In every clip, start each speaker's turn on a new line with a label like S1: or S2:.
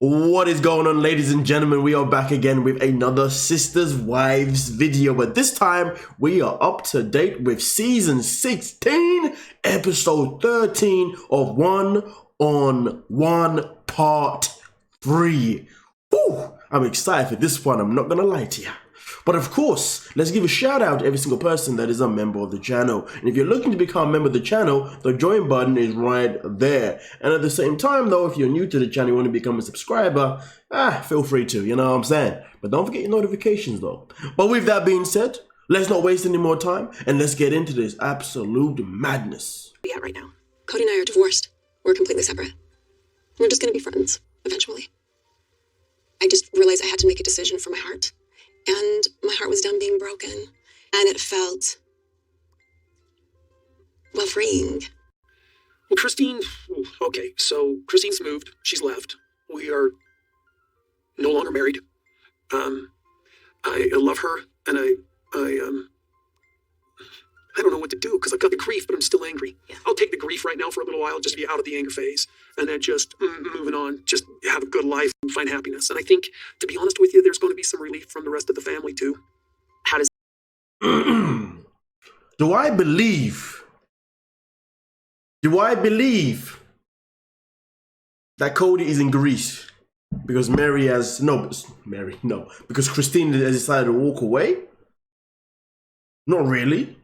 S1: What is going on, ladies and gentlemen? We are back again with another Sisters Wives video, but this time we are up to date with season 16, episode 13 of 1-on-1 part 3. Woo! I'm excited for this one, I'm not gonna lie to you. But of course, let's give a shout out to every single person that is a member of the channel. And if you're looking to become a member of the channel, the join button is right there. And at the same time though, if you're new to the channel, you want to become a subscriber, feel free to, you know what I'm saying? But don't forget your notifications though. But with that being said, let's not waste any more time and let's get into this absolute madness.
S2: Yeah, right now. KODY and I are divorced. We're completely separate. We're just gonna be friends, eventually. I just realized I had to make a decision for my heart. And my heart was done being broken. And it felt, well, freeing.
S3: Well, Christine, okay, so Christine's moved. She's left. We are no longer married. I love her, and I don't know what to do, because I've got the grief, but I'm still angry.
S2: Yeah.
S3: I'll take the grief right now for a little while, just to be out of the anger phase, and then just moving on, just have a good life and find happiness. And I think, to be honest with you, there's going to be some relief from the rest of the family, too. How does...
S1: Do I believe that KODY is in Greece because because Christine has decided to walk away? Not really.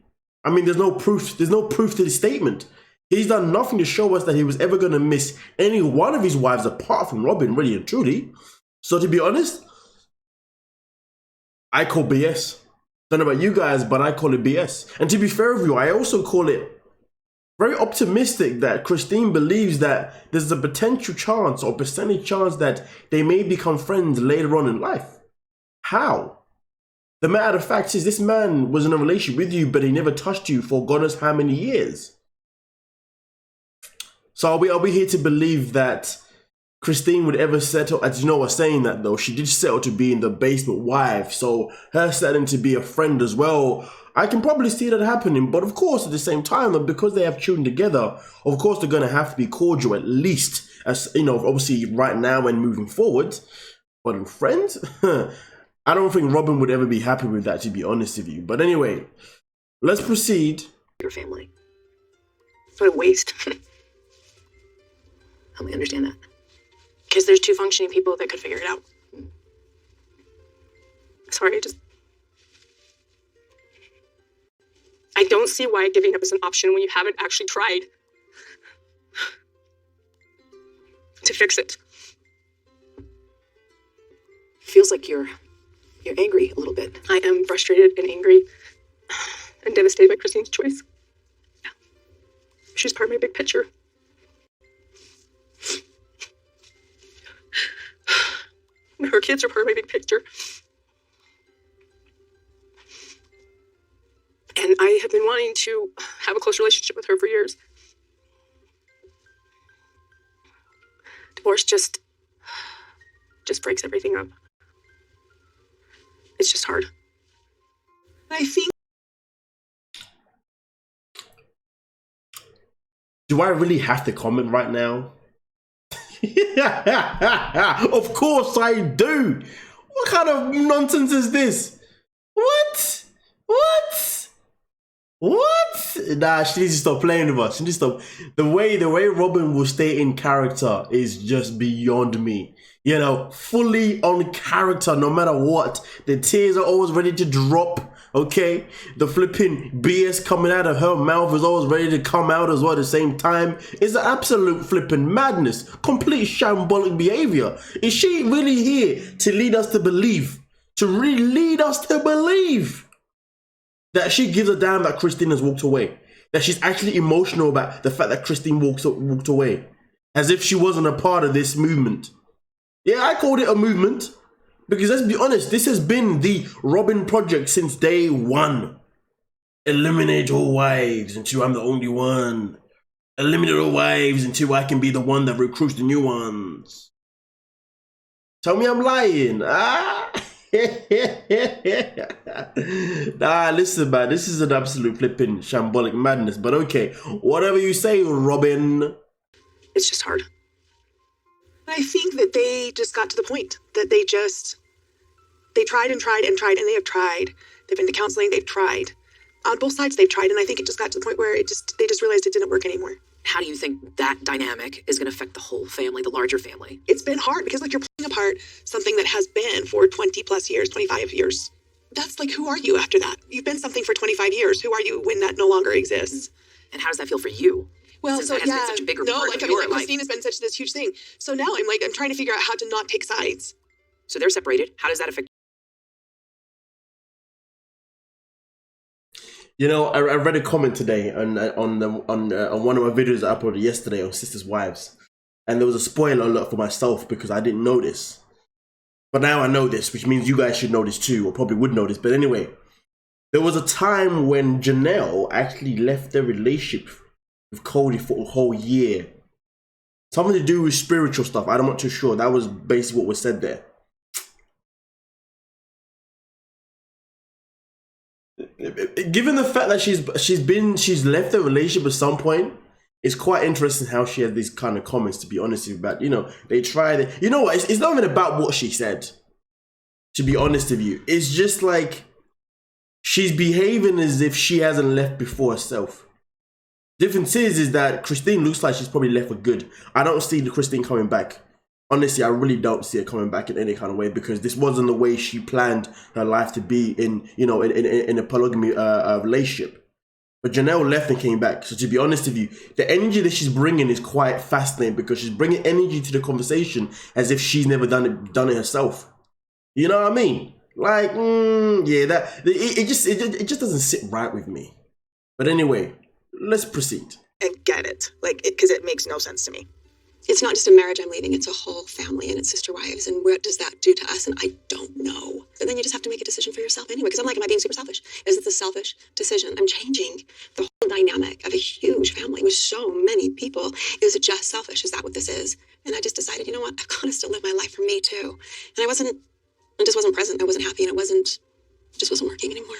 S1: I mean, there's no proof to the statement. He's done nothing to show us that he was ever going to miss any one of his wives apart from Robyn, really and truly. So to be honest, I call BS. Don't know about you guys, but I call it BS. And to be fair with you, I also call it very optimistic that Christine believes that there's a potential chance or percentage chance that they may become friends later on in life. How? The matter of fact is, this man was in a relationship with you, but he never touched you for God knows how many years. So are we here to believe that Christine would ever settle? As you know, we're saying that though, she did settle to be in the basement wife. So her settling to be a friend as well, I can probably see that happening. But of course, at the same time, though, because they have children together, of course they're going to have to be cordial, at least, as you know, obviously right now and moving forward. But in friends, I don't think Robyn would ever be happy with that, to be honest with you. But anyway, let's proceed.
S2: Your family. What a waste. Help me understand that. Because there's two functioning people that could figure it out. Sorry, I don't see why giving up is an option when you haven't actually tried to fix it. Feels like you're angry a little bit. I am frustrated and angry and devastated by Christine's choice. She's part of my big picture. Her kids are part of my big picture. And I have been wanting to have a close relationship with her for years. Divorce just breaks everything up. It's just hard. I think...
S1: Do I really have to comment right now? Of course I do. What kind of nonsense is this? What? Nah, she needs to stop playing with us. She needs to stop. The way Robyn will stay in character is just beyond me. You know, fully on character no matter what. The tears are always ready to drop. Okay, the flipping BS coming out of her mouth is always ready to come out as well at the same time. It's an absolute flipping madness, complete shambolic behavior. Is she really here to lead us to believe, that she gives a damn that Christine has walked away? That she's actually emotional about the fact that Christine walked away, as if she wasn't a part of this movement. Yeah, I called it a movement. Because let's be honest, this has been the Robyn project since day one. Eliminate all wives until I'm the only one. Eliminate all wives until I can be the one that recruits the new ones. Tell me I'm lying. Nah, listen, man, this is an absolute flipping shambolic madness. But okay, whatever you say, Robyn.
S2: It's just hard. I think that they just got to the point that they tried and tried and tried, and they have tried. They've been to counseling, they've tried. On both sides, they've tried, and I think it just got to the point where they just realized it didn't work anymore.
S4: How do you think that dynamic is going to affect the whole family, the larger family?
S2: It's been hard because, like, you're pulling apart something that has been for 20 plus years, 25 years. That's like, who are you after that? You've been something for 25 years. Who are you when that no longer exists?
S4: And how does that feel for you?
S2: Well,
S4: Since
S2: so
S4: that has been such a bigger part of your life.
S2: Christine has been such this huge thing. So now I'm trying to figure out how to not take sides.
S4: So they're separated. How does that affect?
S1: You know, I read a comment today on one of my videos I uploaded yesterday on Sisters' Wives, and there was a spoiler alert for myself because I didn't know this, but now I know this, which means you guys should know this too, or probably would know this. But anyway, there was a time when Janelle actually left their relationship with KODY for a whole year, something to do with spiritual stuff. I'm not too sure. That was basically what was said there. Given the fact that she's left the relationship at some point, it's quite interesting how she had these kind of comments, to be honest with you. But you know, they tried it. You know what? It's not even about what she said, to be honest with you. It's just like she's behaving as if she hasn't left before herself. Difference is that Christine looks like she's probably left for good. I don't see the Christine coming back. Honestly, I really don't see her coming back in any kind of way, because this wasn't the way she planned her life to be in a polygamy relationship. But Janelle left and came back. So to be honest with you, the energy that she's bringing is quite fascinating, because she's bringing energy to the conversation as if she's never done it herself. You know what I mean? Like, yeah, it just doesn't sit right with me. But anyway, let's proceed.
S2: I get it, because it makes no sense to me.
S5: It's not just a marriage I'm leaving, it's a whole family and it's sister wives. And what does that do to us? And I don't know. But then you just have to make a decision for yourself anyway. Because I'm like, am I being super selfish? Is this a selfish decision? I'm changing the whole dynamic of a huge family with so many people. Is it just selfish? Is that what this is? And I just decided, you know what? I've got to still live my life for me too. And I just wasn't present. I wasn't happy, and it just wasn't working anymore.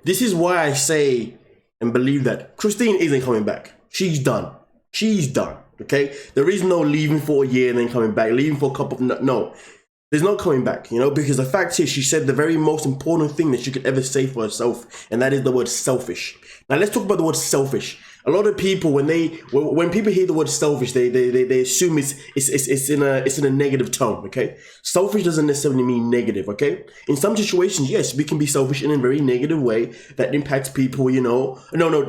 S1: This is why I say and believe that Christine isn't coming back. She's done. She's done. Okay? There is no leaving for a year and then coming back. Leaving for a couple of... No. There's no coming back, you know? Because the fact is, she said the very most important thing that she could ever say for herself, and that is the word selfish. Now, let's talk about the word selfish. A lot of people, when people hear the word selfish, they assume it's in a negative tone. Okay, selfish doesn't necessarily mean negative. Okay, in some situations, yes, we can be selfish in a very negative way that impacts people. You know,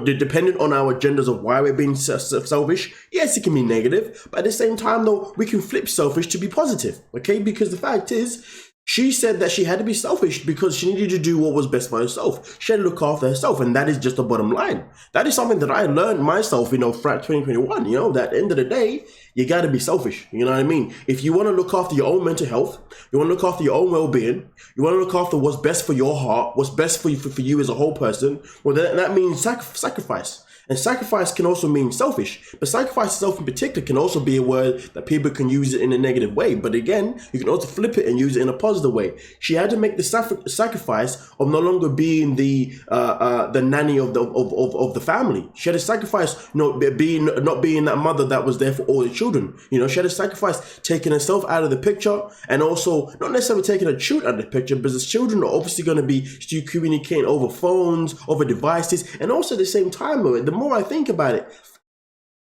S1: depending on our agendas of why we're being selfish. Yes, it can be negative, but at the same time, though, we can flip selfish to be positive. Okay, because the fact is, she said that she had to be selfish because she needed to do what was best for herself. She had to look after herself, and that is just the bottom line. That is something that I learned myself, throughout 2021, that at the end of the day, you got to be selfish. You know what I mean? If you want to look after your own mental health, you want to look after your own well-being, you want to look after what's best for your heart, what's best for you as a whole person, well, that means sacrifice. And sacrifice can also mean selfish, but sacrifice itself in particular can also be a word that people can use it in a negative way. But again, you can also flip it and use it in a positive way. She had to make the sacrifice of no longer being the nanny of the family. She had to sacrifice, not being that mother that was there for all the children. She had to sacrifice taking herself out of the picture, and also not necessarily taking her children out of the picture, because the children are obviously going to be still communicating over phones, over devices, and also at the same time, the more I think about it,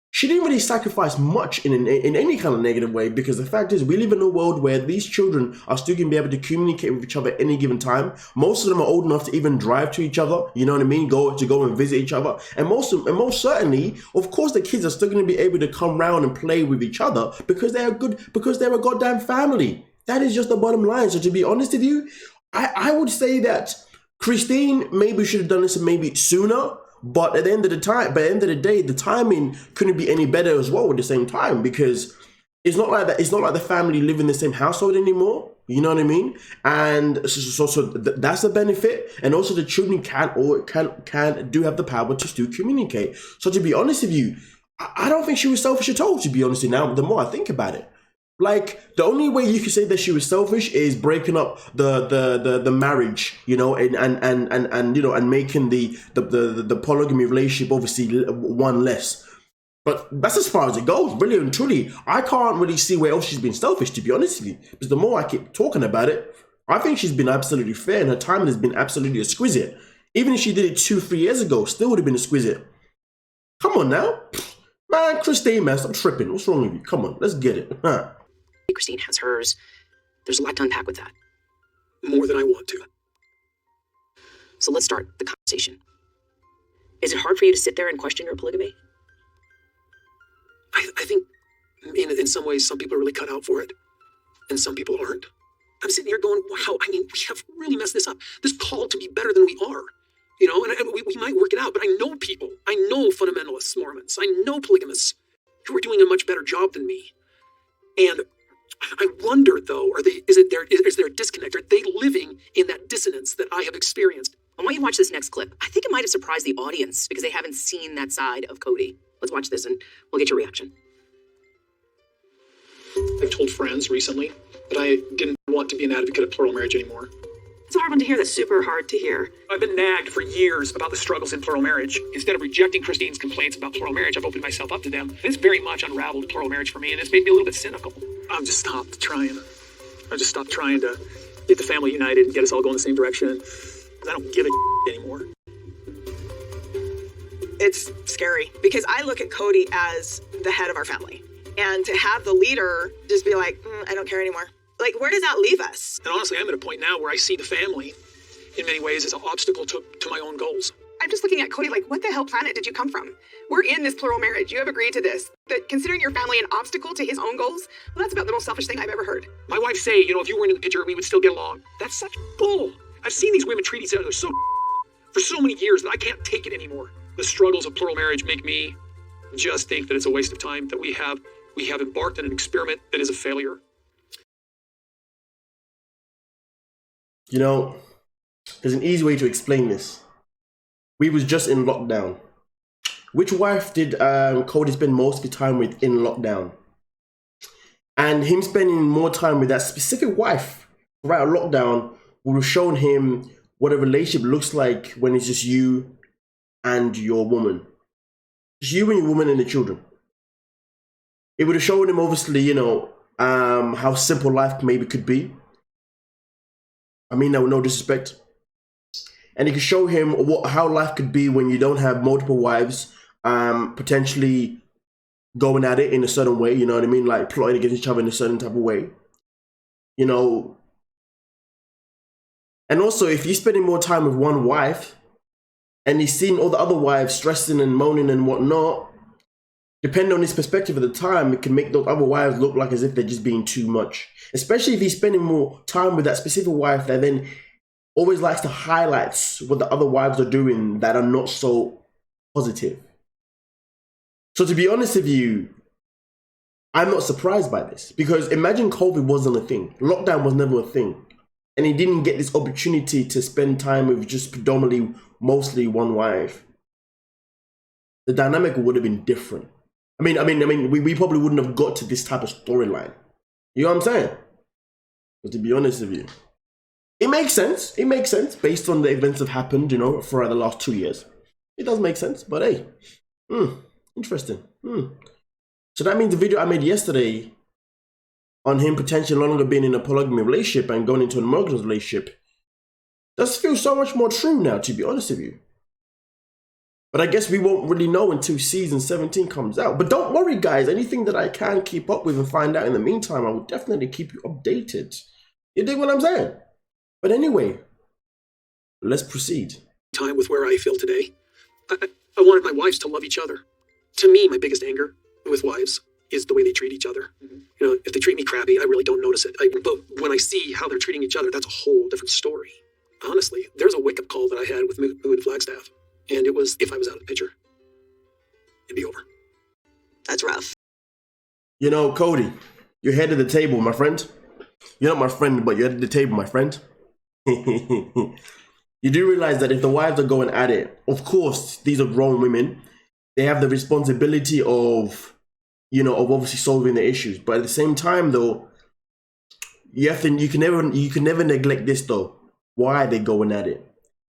S1: she didn't really sacrifice much in any kind of negative way, because the fact is, we live in a world where these children are still going to be able to communicate with each other at any given time. Most of them are old enough to even drive to each other, you know what I mean, go and visit each other, and most certainly, of course, the kids are still going to be able to come round and play with each other because they're a goddamn family. That is just the bottom line. So to be honest with you, I would say that Christine maybe should have done this maybe sooner. But at the end of the day, the timing couldn't be any better as well at the same time, because it's not like that. It's not like the family live in the same household anymore. You know what I mean? And so that's the benefit. And also the children can have the power to still communicate. So to be honest with you, I don't think she was selfish at all, to be honest with you. Now, the more I think about it. Like, the only way you could say that she was selfish is breaking up the marriage, and making the polygamy relationship obviously one less. But that's as far as it goes, really and truly. I can't really see where else she's been selfish, to be honest with you. Because the more I keep talking about it, I think she's been absolutely fair and her timing has been absolutely exquisite. Even if she did it 2-3 years ago, still would have been exquisite. Come on now. Man, Christine, man, stop tripping. What's wrong with you? Come on, let's get it. Huh?
S4: Christine has hers. There's a lot to unpack with that.
S3: More than I want to.
S4: So let's start the conversation. Is it hard for you to sit there and question your polygamy?
S3: I think in some ways, some people are really cut out for it, and some people aren't. I'm sitting here going, wow, I mean, we have really messed this up. This call to be better than we are. You know, and we might work it out, but I know people. I know fundamentalists, Mormons. I know polygamists who are doing a much better job than me. And I wonder, though, is there a disconnect? Are they living in that dissonance that I have experienced?
S4: I want you to watch this next clip. I think it might have surprised the audience because they haven't seen that side of KODY. Let's watch this and we'll get your reaction.
S3: I've told friends recently that I didn't want to be an advocate of plural marriage anymore.
S5: It's a hard one to hear. That's super hard to hear.
S3: I've been nagged for years about the struggles in plural marriage. Instead of rejecting Christine's complaints about plural marriage, I've opened myself up to them. It's very much unraveled plural marriage for me, and it's made me a little bit cynical. I've just stopped trying. I just stopped trying to get the family united and get us all going the same direction. I don't give a anymore.
S6: It's scary because I look at KODY as the head of our family. And to have the leader just be like, I don't care anymore. Like, where does that leave us?
S3: And honestly, I'm at a point now where I see the family, in many ways, as an obstacle to my own goals.
S7: I'm just looking at KODY like, what the hell planet did you come from? We're in this plural marriage. You have agreed to this. But considering your family an obstacle to his own goals, well, that's about the most selfish thing I've ever heard.
S3: My wife say, you know, if you weren't in the picture, we would still get along. That's such bull. I've seen these women treat each other for so many years that I can't take it anymore. The struggles of plural marriage make me just think that it's a waste of time, that we have embarked on an experiment that is a failure.
S1: You know, there's an easy way to explain this. We was just in lockdown. Which wife did KODY spend most of the time with in lockdown? And him spending more time with that specific wife throughout lockdown would have shown him what a relationship looks like when it's just you and your woman. Just you and your woman and the children. It would have shown him, obviously, you know, how simple life maybe could be. I mean that with no disrespect. And it could show him how life could be when you don't have multiple wives, potentially going at it in a certain way, you know what I mean? Like plotting against each other in a certain type of way. You know. And also, if you're spending more time with one wife, and he's seen all the other wives stressing and moaning and whatnot, depending on his perspective at the time, it can make those other wives look like as if they're just being too much. Especially if he's spending more time with that specific wife that then always likes to highlight what the other wives are doing that are not so positive. So to be honest with you, I'm not surprised by this. Because imagine COVID wasn't a thing. Lockdown was never a thing. And he didn't get this opportunity to spend time with just predominantly, mostly one wife. The dynamic would have been different. I mean, we probably wouldn't have got to this type of storyline. You know what I'm saying? But to be honest with you, it makes sense. It makes sense based on the events that have happened, you know, for the last 2 years. It does make sense, but hey, interesting. So that means the video I made yesterday on him potentially no longer being in a polygamy relationship and going into a monogamous relationship does feel so much more true now, to be honest with you. But I guess we won't really know until season 17 comes out. But don't worry, guys. Anything that I can keep up with and find out in the meantime, I will definitely keep you updated. You dig what I'm saying? But anyway, let's proceed.
S3: Time with where I feel today. I wanted my wives to love each other. To me, my biggest anger with wives is the way they treat each other. You know, if they treat me crappy, I really don't notice it. But when I see how they're treating each other, that's a whole different story. Honestly, there's a wake-up call that I had with Mood and Flagstaff. And it was, if I was out of the picture, it'd be over.
S6: That's rough.
S1: You know, KODY, you're head of the table, my friend. You're not my friend, but you're head of the table, my friend. You do realize that if the wives are going at it, of course, these are grown women. They have the responsibility of, you know, of obviously solving the issues. But at the same time, though, you can never neglect this, though. Why are they going at it?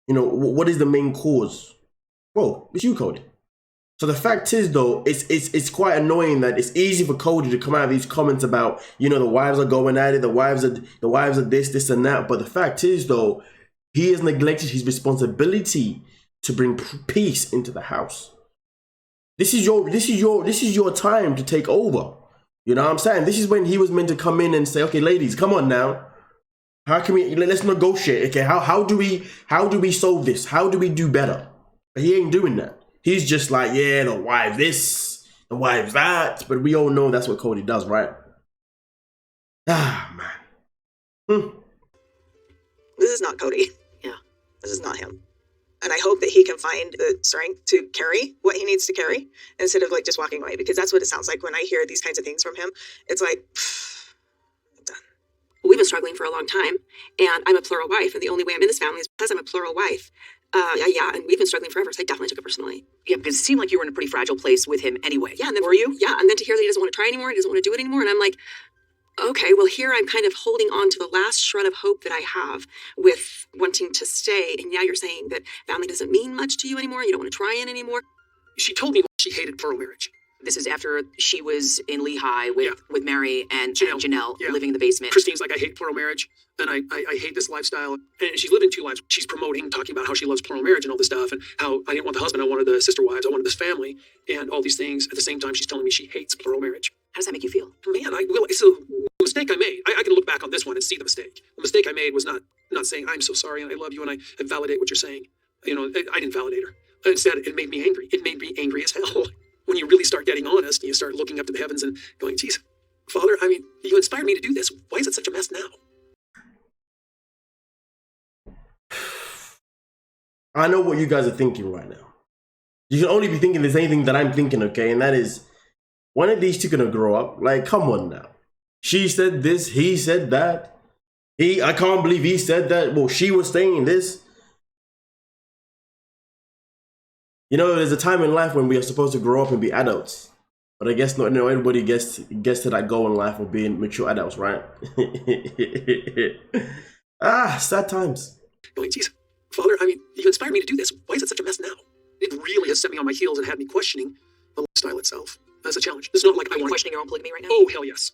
S1: You know, what is the main cause? Whoa, it's you, KODY. So the fact is, though, it's quite annoying that it's easy for KODY to come out of these comments about, you know, the wives are going at it, the wives are this and that. But the fact is, though, he has neglected his responsibility to bring peace into the house. This is your time to take over. You know what I'm saying? This is when he was meant to come in and say, okay, ladies, come on now. How can let's negotiate? Okay, how do we solve this? How do we do better? But he ain't doing that. He's just like, yeah, the wife this, the wife that. But we all know that's what KODY does, right? Ah, man.
S6: This is not KODY.
S4: Yeah.
S6: This is not him. And I hope that he can find the strength to carry what he needs to carry instead of like just walking away, because that's what it sounds like when I hear these kinds of things from him. It's like, I'm done.
S2: We've been struggling for a long time, and I'm a plural wife, and the only way I'm in this family is because I'm a plural wife. Yeah, and we've been struggling forever, so I definitely took it personally.
S4: Yeah, because it seemed like you were in a pretty fragile place with him anyway.
S2: Yeah, and then
S4: were you?
S2: Yeah, and then to hear that he doesn't want to try anymore, he doesn't want to do it anymore, and I'm like, okay, well, here I'm kind of holding on to the last shred of hope that I have with wanting to stay, and now you're saying that family doesn't mean much to you anymore, you don't want to try in anymore.
S3: She told me she hated plural marriage.
S4: This is after she was in Lehigh with Meri and Janelle
S3: Yeah.
S4: living in the basement.
S3: Christine's like, I hate plural marriage, and I hate this lifestyle. And she's living two lives. She's promoting, talking about how she loves plural marriage and all this stuff, and how I didn't want the husband, I wanted the sister wives, I wanted this family, and all these things. At the same time, she's telling me she hates plural marriage.
S4: How does that make you feel?
S3: Man, it's a mistake I made. I can look back on this one and see the mistake. The mistake I made was not saying, I'm so sorry and I love you and I validate what you're saying. You know, I didn't validate her. Instead, it made me angry. It made me angry as hell. When you really start getting honest and you start looking up to the heavens and going, geez, Father, I mean, you inspired me to do this. Why is it such a mess now?
S1: I know what you guys are thinking right now. You can only be thinking the same thing that I'm thinking, okay? And that is, when are these two gonna grow up? Like, come on now. She said this, he said that. I can't believe he said that. Well, she was saying this. You know, there's a time in life when we are supposed to grow up and be adults. But I guess not everybody gets to that goal in life of being mature adults, right? Sad times.
S3: Going, geez, Father, I mean, you inspired me to do this. Why is it such a mess now? It really has set me on my heels and had me questioning the lifestyle itself. That's a challenge. It's not like I want
S4: questioning your own polygamy right now?
S3: Oh, hell yes.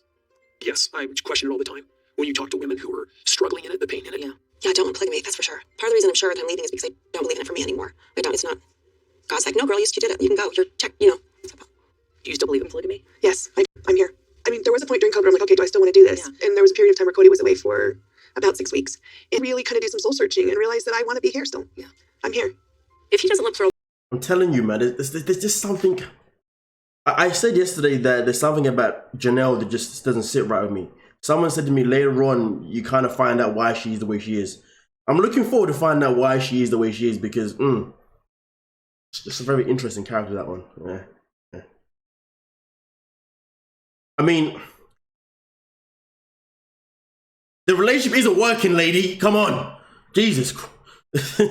S3: Yes, I question it all the time. When you talk to women who are struggling in it, the pain in it.
S4: Yeah.
S2: Yeah, I don't want polygamy, that's for sure. Part of the reason I'm sure that I'm leaving is because I don't believe in it for me anymore. I don't, it's not. God's like, no, girl, you did it. You can go. You're check, you know.
S4: Do you still believe in polygamy?
S7: Yes, I'm here. I mean, there was a point during COVID where I'm like, okay, do I still want to do this?
S4: Yeah.
S7: And there was a period of time where KODY was away for about 6 weeks. And really kind of do some soul searching and realize that I want to be here still.
S4: Yeah.
S7: I'm here.
S2: If he doesn't look for
S1: I'm telling you, man, there's just something. I said yesterday that there's something about Janelle that just doesn't sit right with me. Someone said to me later on, you kind of find out why she's the way she is. I'm looking forward to find out why she is the way she is, because it's just a very interesting character, that one. Yeah. I mean, the relationship isn't working, lady. Come on. Jesus Christ.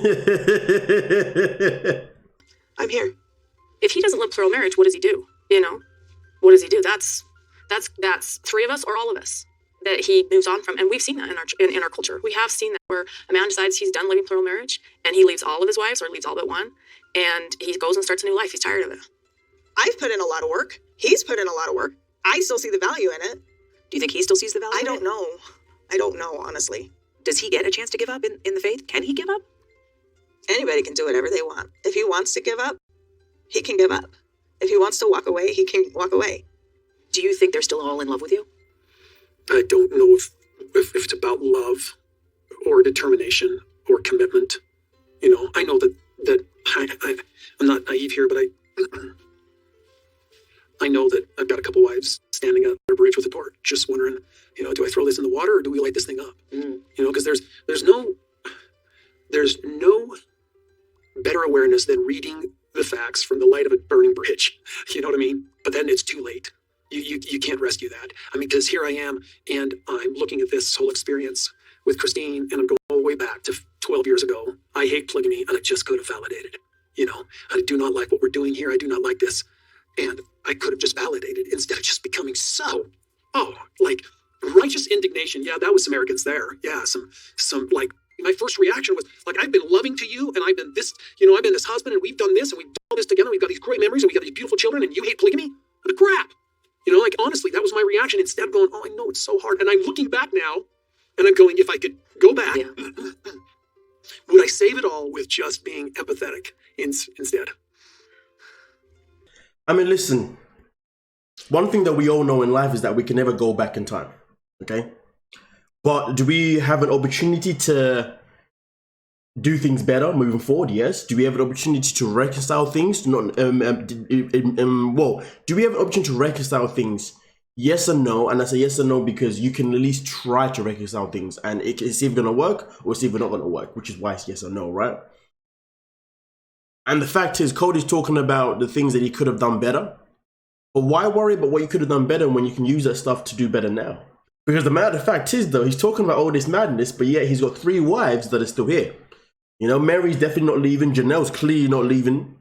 S7: I'm here.
S2: if he doesn't love plural marriage, what does he do? You know, what does he do? That's three of us or all of us that he moves on from. And we've seen that in our culture. We have seen that where a man decides he's done living plural marriage and he leaves all of his wives or leaves all but one, and he goes and starts a new life. He's tired of it.
S6: I've put in a lot of work. He's put in a lot of work. I still see the value in it.
S4: Do you think he still sees the value?
S6: I don't know. I don't know, honestly.
S4: Does he get a chance to give up in the faith? Can he give up?
S6: Anybody can do whatever they want. If he wants to give up, he can give up. If he wants to walk away, he can walk away.
S4: Do you think they're still all in love with you?
S3: I don't know if it's about love or determination or commitment. You know, I know that I'm not naive here, but I know that I've got a couple wives standing at a bridge with a torch, just wondering, you know, do I throw this in the water or do we light this thing up? You know, because there's no better awareness than reading the facts from the light of a burning bridge. You know what I mean? But then it's too late. You can't rescue that. I mean, because here I am, and I'm looking at this whole experience with Christine, and I'm going all the way back to 12 years ago. I hate polygamy, and I just could have validated. You know, I do not like what we're doing here. I do not like this. And I could have just validated instead of just becoming like righteous indignation. Yeah, that was some arrogance there. Yeah, some like My first reaction was like, I've been loving to you, and I've been this, you know, I've been this husband, and we've done this, and we've done all this together. We've got these great memories, and we got these beautiful children, and you hate polygamy? What a crap! You know, like honestly, that was my reaction. Instead of going, oh, I know it's so hard, and I'm looking back now, and I'm going, if I could go back, would I save it all with just being empathetic instead?
S1: I mean, listen. One thing that we all know in life is that we can never go back in time. Okay. But do we have an opportunity to do things better moving forward? Yes. Do we have an opportunity to reconcile things? Not, do we have an opportunity to reconcile things? Yes and no. And I say yes and no because you can at least try to reconcile things, and it's either going to work or it's either not going to work, which is why it's yes or no, right? And the fact is, Kody's talking about the things that he could have done better. But why worry about what you could have done better when you can use that stuff to do better now? Because the matter of fact is, though, he's talking about all this madness, but yet he's got 3 wives that are still here. You know, Meri's definitely not leaving. Janelle's clearly not leaving.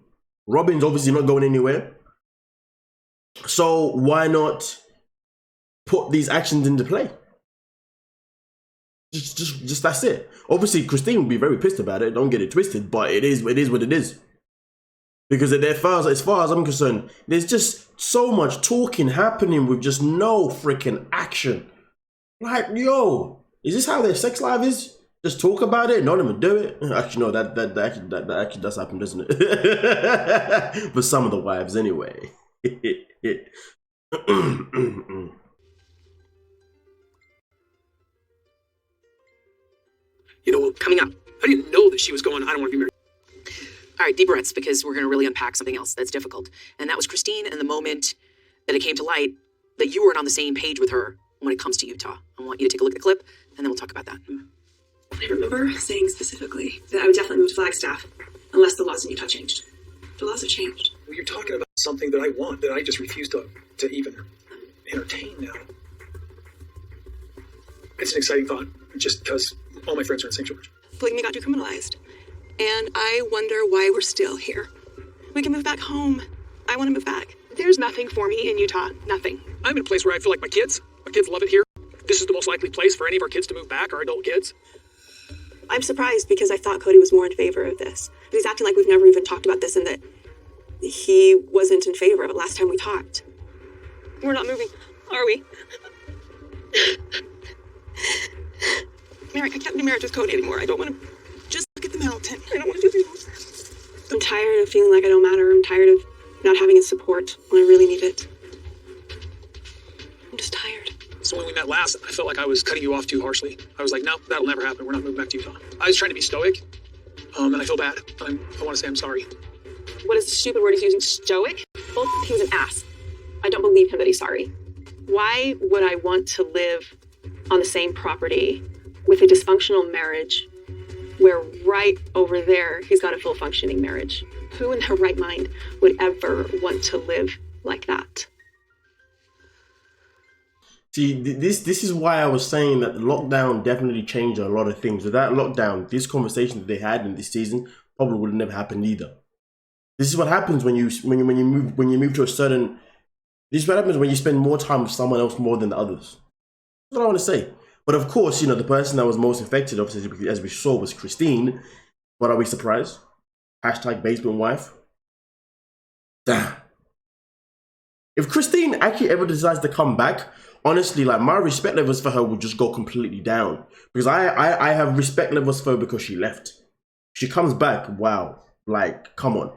S1: Robyn's obviously not going anywhere. So why not put these actions into play? Just that's it. Obviously, Christine will be very pissed about it. Don't get it twisted, but it is what it is. Because as far as I'm concerned, there's just so much talking happening with just no freaking action. Like, yo, is this how their sex life is? Just talk about it, not even do it. Actually, no, that actually does happen, doesn't it? But some of the wives, anyway.
S3: You know,
S4: Coming up.
S3: I didn't know that she was going, I don't want to be married.
S4: All right, deep breaths, because we're going to really unpack something else that's difficult. And that was Christine, and the moment that it came to light that you weren't on the same page with her when it comes to Utah. I want you to take a look at the clip, and then we'll talk about that.
S5: I remember saying specifically that I would definitely move to Flagstaff unless the laws in Utah changed. The laws have changed.
S3: Well, you're talking about something that I want that I just refuse to even entertain now. It's an exciting thought, just because all my friends are in St. George.
S5: Polygamy got decriminalized. And I wonder why we're still here. We can move back home. I want to move back.
S7: There's nothing for me in Utah. Nothing.
S3: I'm in a place where I feel like my kids love it here. This is the most likely place for any of our kids to move back, our adult kids.
S5: I'm surprised because I thought KODY was more in favor of this. But he's acting like we've never even talked about this and that he wasn't in favor of it last time we talked. We're not moving, are we? Meri, I can't be married with KODY anymore. I don't want to just look at the mountain. I don't want to do this. I'm tired of feeling like I don't matter. I'm tired of not having his support when I really need it. I'm just tired.
S3: So when we met last, I felt like I was cutting you off too harshly. I was like, no, that'll never happen. We're not moving back to Utah. I was trying to be stoic, and I feel bad. I want to say I'm sorry.
S5: What is the stupid word he's using? Stoic? Well, he was an ass. I don't believe him that he's sorry. Why would I want to live on the same property with a dysfunctional marriage where right over there he's got a full functioning marriage? Who in their right mind would ever want to live like that?
S1: See, this is why I was saying that the lockdown definitely changed a lot of things. Without lockdown, this conversation that they had in this season probably would have never happened either. This is what happens when you move to a certain. This is what happens when you spend more time with someone else more than the others. That's what I want to say. But of course, you know, the person that was most affected, obviously, as we saw, was Christine. But are we surprised? Hashtag basement wife. Damn. If Christine actually ever decides to come back, honestly, like, my respect levels for her will just go completely down. Because I have respect levels for her because she left. She comes back, wow. Like, come on.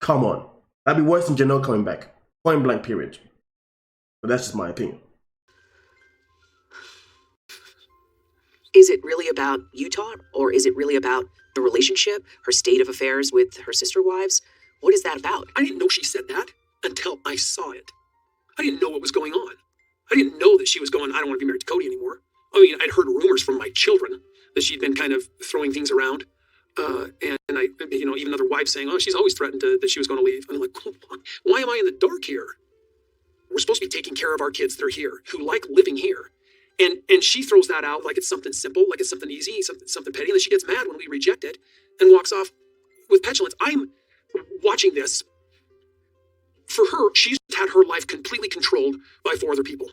S1: Come on. That'd be worse than Janelle coming back. Point blank, period. But that's just my opinion.
S4: Is it really about Utah, or is it really about the relationship, her state of affairs with her sister wives? What is that about?
S3: I didn't know she said that until I saw it. I didn't know what was going on. I didn't know that she was going, I don't want to be married to KODY anymore. I mean, I'd heard rumors from my children that she'd been kind of throwing things around. And I, you know, even other wives saying, oh, she's always threatened that she was going to leave. And I'm like, why am I in the dark here? We're supposed to be taking care of our kids that are here, who like living here. And she throws that out like it's something simple, like it's something easy, something petty. And then she gets mad when we reject it and walks off with petulance. I'm watching this. For her, she's had her life completely controlled by 4 other people.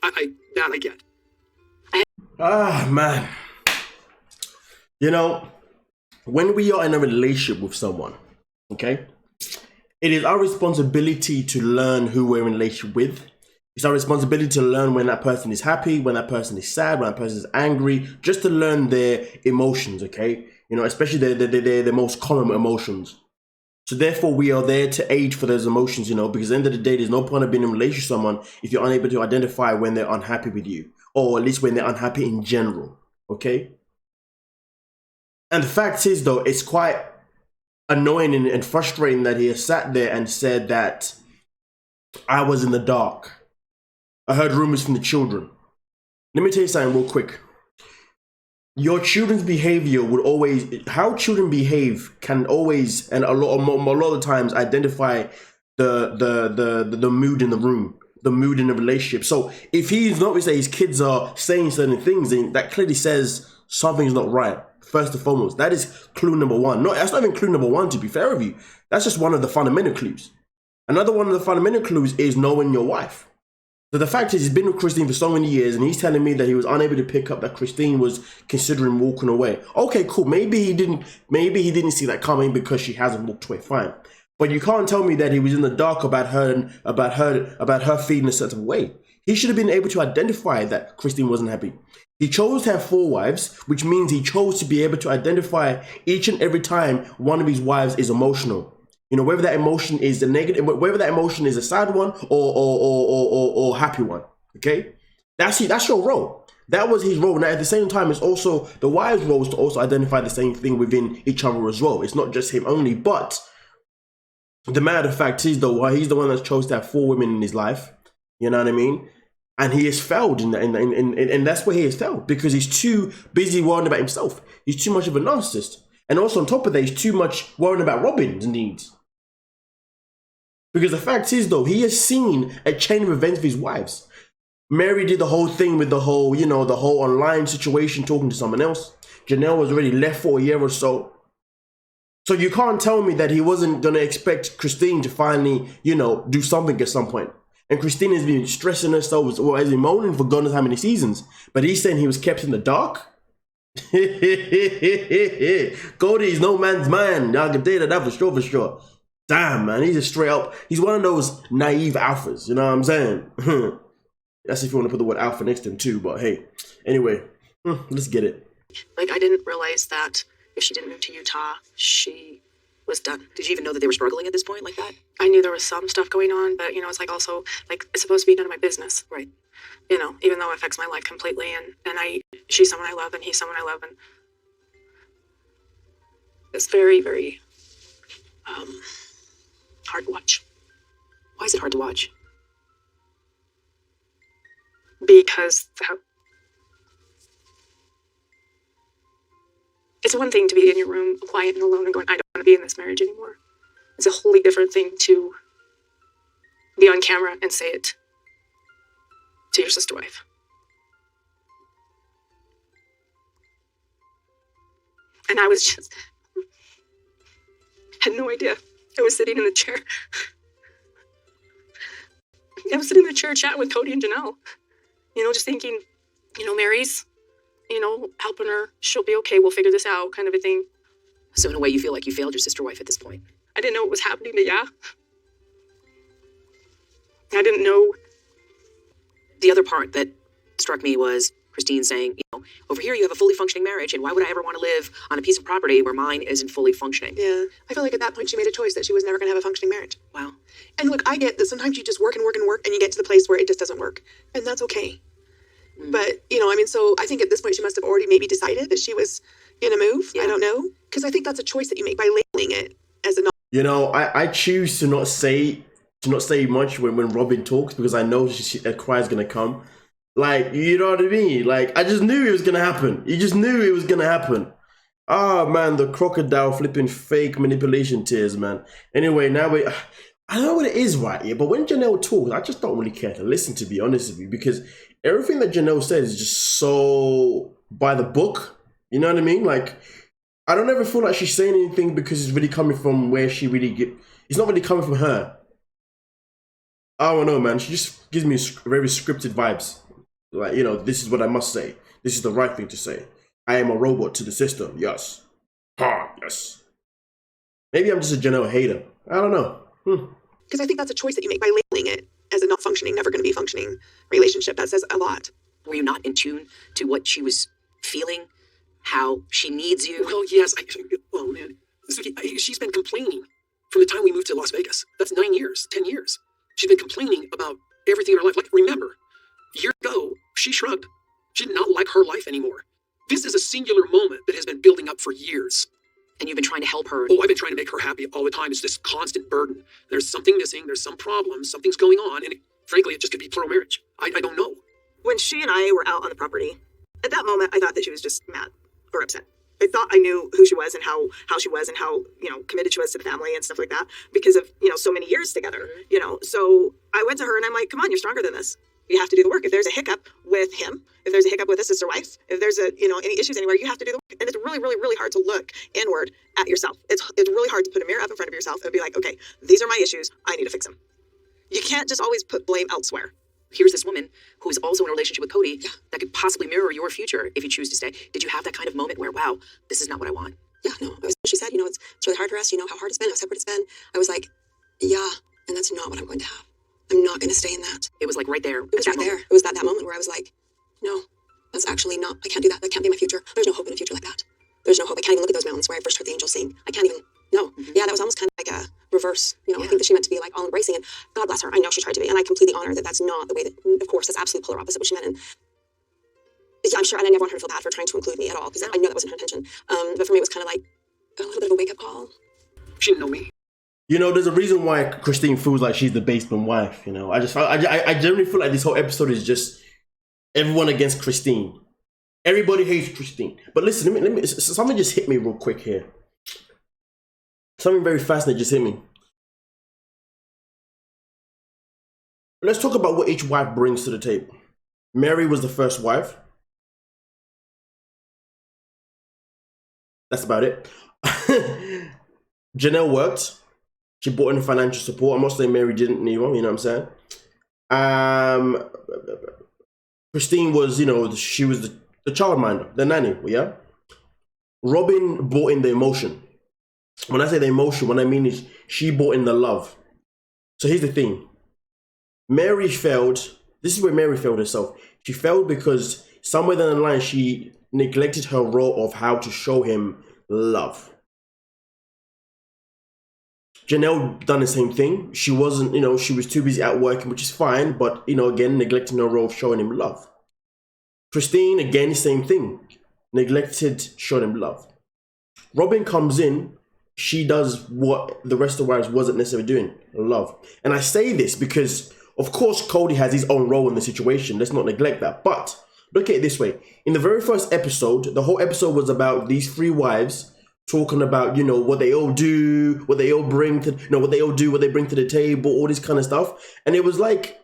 S3: I get.
S1: Ah, man. You know, when we are in a relationship with someone, okay, it is our responsibility to learn who we're in a relationship with. It's our responsibility to learn when that person is happy, when that person is sad, when that person is angry, just to learn their emotions, okay? You know, especially the most common emotions. So therefore, we are there to aid for those emotions, you know, because at the end of the day, there's no point of being in a relationship with someone if you're unable to identify when they're unhappy with you, or at least when they're unhappy in general, okay? And the fact is, though, it's quite annoying and frustrating that he has sat there and said that I was in the dark. I heard rumors from the children. Let me tell you something real quick. Your children's behavior would always, how children behave can always, and a lot of the times, identify the mood in the room, the mood in the relationship. So if he's noticed that his kids are saying certain things, then that clearly says something's not right. First and foremost, that is clue number one. No, that's not even clue number one, to be fair with you. That's just one of the fundamental clues. Another one of the fundamental clues is knowing your wife. So the fact is, he's been with Christine for so many years, and he's telling me that he was unable to pick up that Christine was considering walking away. Okay, cool. Maybe he didn't see that coming because she hasn't walked away. Fine. But you can't tell me that he was in the dark about her feeling a certain way. He should have been able to identify that Christine wasn't happy. He chose to have 4 wives, which means he chose to be able to identify each and every time one of his wives is emotional. You know, whether that emotion is a negative, whether that emotion is a sad one or happy one. Okay, that's your role. That was his role. Now, at the same time, it's also the wives' role is to also identify the same thing within each other as well. It's not just him only. But the matter of fact is, though, he's the one that chose to have 4 women in his life. You know what I mean? And he has failed, and that's where he has failed, because he's too busy worrying about himself. He's too much of a narcissist, and also on top of that, he's too much worrying about Robyn's needs. Because the fact is, though, he has seen a chain of events with his wives. Meri did the whole thing with the whole online situation, talking to someone else. Janelle was already left for a year or so. So you can't tell me that he wasn't going to expect Christine to finally, do something at some point. And Christine has been stressing herself, or has been moaning for God knows how many seasons. But he's saying he was kept in the dark? KODY is no man's man. Y'all can tell that for sure. Damn, man, he's he's one of those naive alphas, you know what I'm saying? That's if you want to put the word alpha next to him too, but hey. Anyway, let's get it.
S2: Like, I didn't realize that if she didn't move to Utah, she was done.
S4: Did you even know that they were struggling at this point like that?
S2: I knew there was some stuff going on, but, it's like also, like, it's supposed to be none of my business.
S4: Right.
S2: Even though it affects my life completely, and she's someone I love, and he's someone I love, and it's very, very, hard to watch.
S4: Why is it hard to watch?
S2: Because it's one thing to be in your room, quiet and alone, and going, I don't want to be in this marriage anymore. It's a wholly different thing to be on camera and say it to your sister wife. And I was just, had no idea. I was sitting in the chair. I was sitting in the chair chatting with KODY and Janelle. Just thinking, Meri's, helping her. She'll be okay. We'll figure this out, kind of a thing.
S4: So in a way, you feel like you failed your sister wife at this point.
S2: I didn't know what was happening, but yeah. I didn't know.
S4: The other part that struck me was Christine saying, over here you have a fully functioning marriage, and why would I ever want to live on a piece of property where mine isn't fully functioning?
S7: Yeah. I feel like at that point she made a choice that she was never going to have a functioning marriage.
S4: Wow.
S7: And look, I get that sometimes you just work and work and work, and you get to the place where it just doesn't work. And that's okay. But, so I think at this point she must have already maybe decided that she was going to move. Yeah. I don't know. Because I think that's a choice that you make by labeling it as a
S1: I choose to not say much when Robyn talks, because I know a cry is going to come. Like, you know what I mean? Like, I just knew it was going to happen. You just knew it was going to happen. Oh, man, the crocodile flipping fake manipulation tears, man. Anyway, now I don't know what it is right here, but when Janelle talks, I just don't really care to listen, to be honest with you, because everything that Janelle says is just so by the book. You know what I mean? Like, I don't ever feel like she's saying anything because it's really coming from where she really it's not really coming from her. I don't know, man. She just gives me very scripted vibes. Like, this is what I must say. This is the right thing to say. I am a robot to the system. Yes. Yes. Maybe I'm just a Janelle hater. I don't know.
S7: Because I think that's a choice that you make by labeling it as a not functioning, never going to be functioning relationship. That says a lot.
S4: Were you not in tune to what she was feeling? How she needs you?
S3: Well, yes. Oh, man. She's been complaining from the time we moved to Las Vegas. That's 9 years, 10 years. She's been complaining about everything in her life. Like, remember, a year ago, she shrugged. She did not like her life anymore. This is a singular moment that has been building up for years.
S4: And you've been trying to help her.
S3: Oh, I've been trying to make her happy all the time. It's this constant burden. There's something missing. There's some problem. Something's going on. And frankly, it just could be plural marriage. I don't know.
S6: When she and I were out on the property, at that moment, I thought that she was just mad or upset. I thought I knew who she was and how she was and how, committed she was to the family and stuff like that because of, so many years together, So I went to her and I'm like, come on, you're stronger than this. You have to do the work. If there's a hiccup with him, if there's a hiccup with a sister wife, if there's any issues anywhere, you have to do the work. And it's really, really, really hard to look inward at yourself. It's really hard to put a mirror up in front of yourself and be like, okay, these are my issues. I need to fix them. You can't just always put blame elsewhere.
S4: Here's this woman who is also in a relationship with KODY that could possibly mirror your future if you choose to stay. Did you have that kind of moment where, wow, this is not what I want?
S2: Yeah, no. She said, it's really hard for us. You know how hard it's been, how separate it's been. I was like, yeah, and that's not what I'm going to have. I'm not going to stay in that.
S4: It was like right there.
S2: It was right there. It was that moment where I was like, no, that's actually not, I can't do that. That can't be my future. There's no hope in a future like that. There's no hope. I can't even look at those mountains where I first heard the angels sing. I can't even, no. Yeah, that was almost kind of like a reverse. I think that she meant to be like all embracing, and God bless her. I know she tried to be, and I completely honor that that's not the way that, of course, that's absolutely polar opposite what she meant. And yeah, I'm sure, and I never want her to feel bad for trying to include me at all, because I know that wasn't her intention. But for me, it was kind of like a little bit of a wake-up call.
S3: She didn't know me.
S1: There's a reason why Christine feels like she's the basement wife. I generally feel like this whole episode is just everyone against Christine. Everybody hates Christine. But listen, let me something just hit me real quick here. Something very fascinating just hit me. Let's talk about what each wife brings to the table. Meri was the first wife. That's about it. Janelle worked. She brought in financial support. I'm not saying Meri didn't need one, you know what I'm saying? Christine was, she was the childminder, the nanny, yeah? Robyn brought in the emotion. When I say the emotion, what I mean is she brought in the love. So here's the thing. Meri failed. This is where Meri failed herself. She failed because somewhere down the line, she neglected her role of how to show him love. Janelle done the same thing. She wasn't, she was too busy out working, which is fine, but, again, neglecting her role of showing him love. Christine, again, same thing. Neglected showing him love. Robyn comes in, she does what the rest of the wives wasn't necessarily doing, love. And I say this because, of course, KODY has his own role in the situation. Let's not neglect that. But look at it this way. In the very first episode, the whole episode was about these three wives talking about, what they all do, what they all bring to, what they all do, what they bring to the table, all this kind of stuff. And it was like